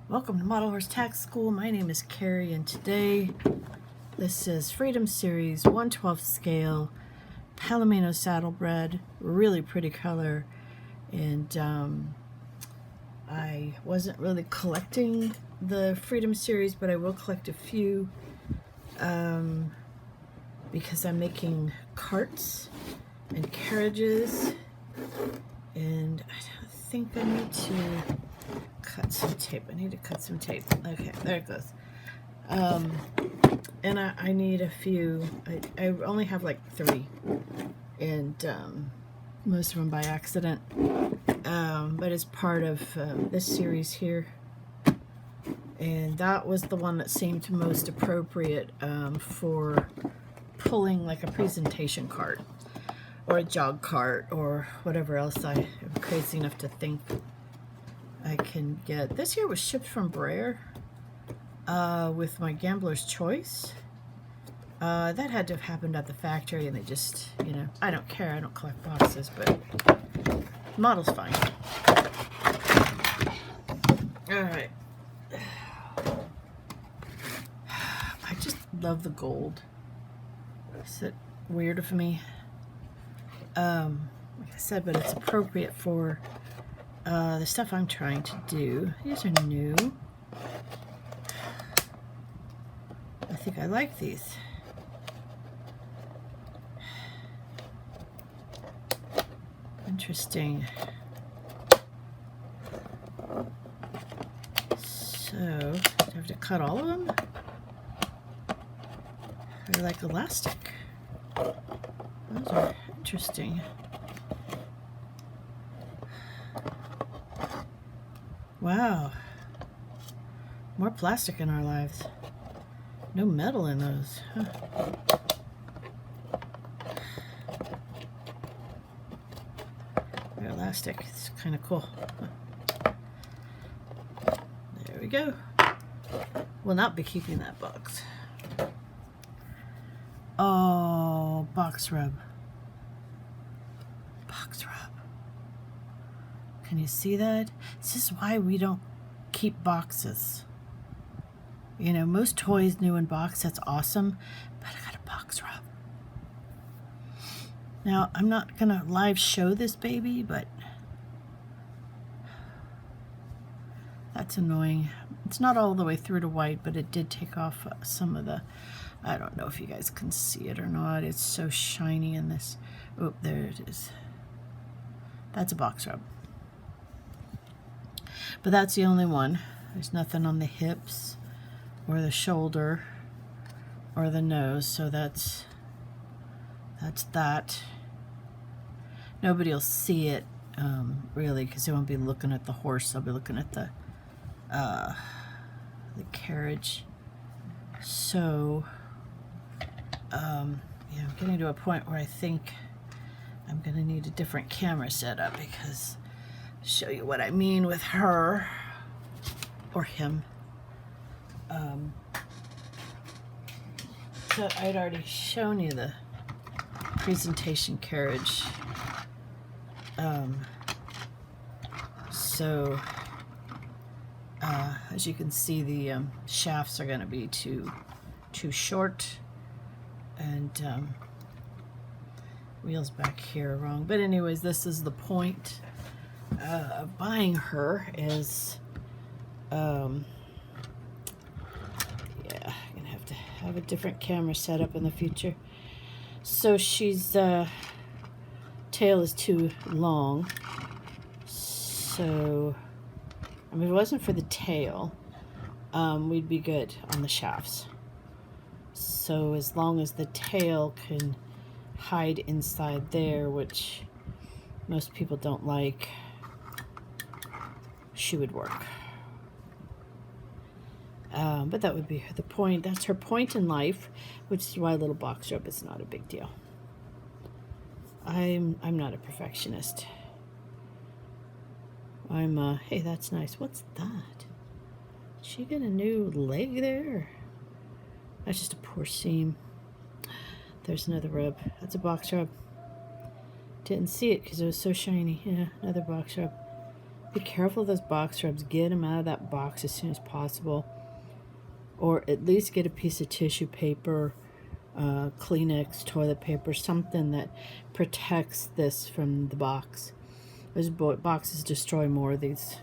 Welcome to Model Horse Tack School. My name is Carrie, and today this is Freedom Series 1/12 scale Palomino Saddlebred. Really pretty color, and I wasn't really collecting the Freedom Series, but I will collect a few because I'm making carts and carriages, and I think I need to cut some tape. I need to cut some tape. Okay, there it goes. And I need a few. I only have like 3, and most of them by accident. But it's part of this series here. And that was the one that seemed most appropriate for pulling like a presentation cart or a jog cart or whatever else I am crazy enough to think I can get. This here was shipped from Brer with my Gambler's Choice. That had to have happened at the factory, and they just, you know, I don't care. I don't collect boxes, but model's fine. All right. I just love the gold. Is it weird for me? Like I said, but it's appropriate for the stuff I'm trying to do. These are new. I think I like these. Interesting. So, do I have to cut all of them? They're like elastic. Those are interesting. Wow. More plastic in our lives. No metal in those. Huh. They're elastic. It's kind of cool. Huh. There we go. Will not be keeping that box. Oh, box rub. Box rub. Can you see that? This is why we don't keep boxes. You know, most toys new in box, that's awesome, but I got a box rub. Now, I'm not going to live show this baby, but that's annoying. It's not all the way through to white, but it did take off some of the, I don't know if you guys can see it or not. It's so shiny in this. Oh, there it is. That's a box rub. But that's the only one. There's nothing on the hips or the shoulder or the nose, so that's that. Nobody will see it really, because they won't be looking at the horse. They'll be looking at the carriage. So yeah, I'm getting to a point where I think I'm going to need a different camera setup, because I'll show you what I mean with her or him. So I'd already shown you the presentation carriage. So as you can see, the shafts are going to be too short, and wheels back here are wrong. But anyways, this is the point of buying her, is yeah, I'm gonna have to have a different camera set up in the future. So she's tail is too long, so I mean, if it wasn't for the tail, we'd be good on the shafts. So as long as the tail can hide inside there, which most people don't like, she would work. But that would be the point. That's her point in life, which is why little box rub is not a big deal. I'm not a perfectionist. Hey, that's nice. What's that? She got a new leg there? That's just a poor seam. There's another rub. That's a box rub. Didn't see it because it was so shiny. Yeah, another box rub. be careful of those box rubs. Get them out of that box as soon as possible. Or at least get a piece of tissue paper, Kleenex, toilet paper, something that protects this from the box. Those boxes destroy more of these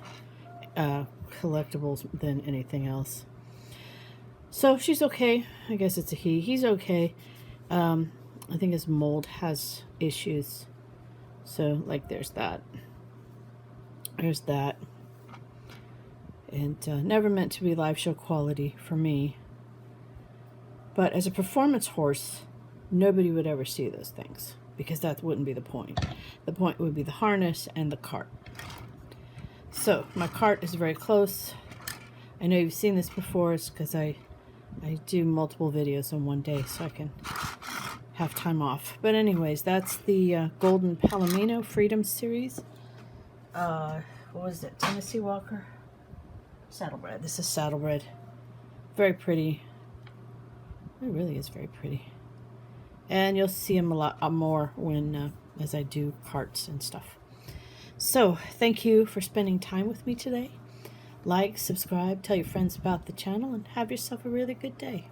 collectibles than anything else. So she's okay. I guess it's a he. He's okay. I think his mold has issues. So, like, there's that. There's that. And never meant to be live show quality for me. But as a performance horse, nobody would ever see those things, because that wouldn't be the point. The point would be the harness and the cart. So, my cart is very close. I know you've seen this before. It's because I do multiple videos in one day, so I can have time off. But anyways, that's the Golden Palomino Freedom Series. What was it? Tennessee Walker? Saddlebred. This is Saddlebred. Very pretty. It really is very pretty. And you'll see him a lot more when as I do carts and stuff. So, thank you for spending time with me today. Like, subscribe, tell your friends about the channel, and have yourself a really good day.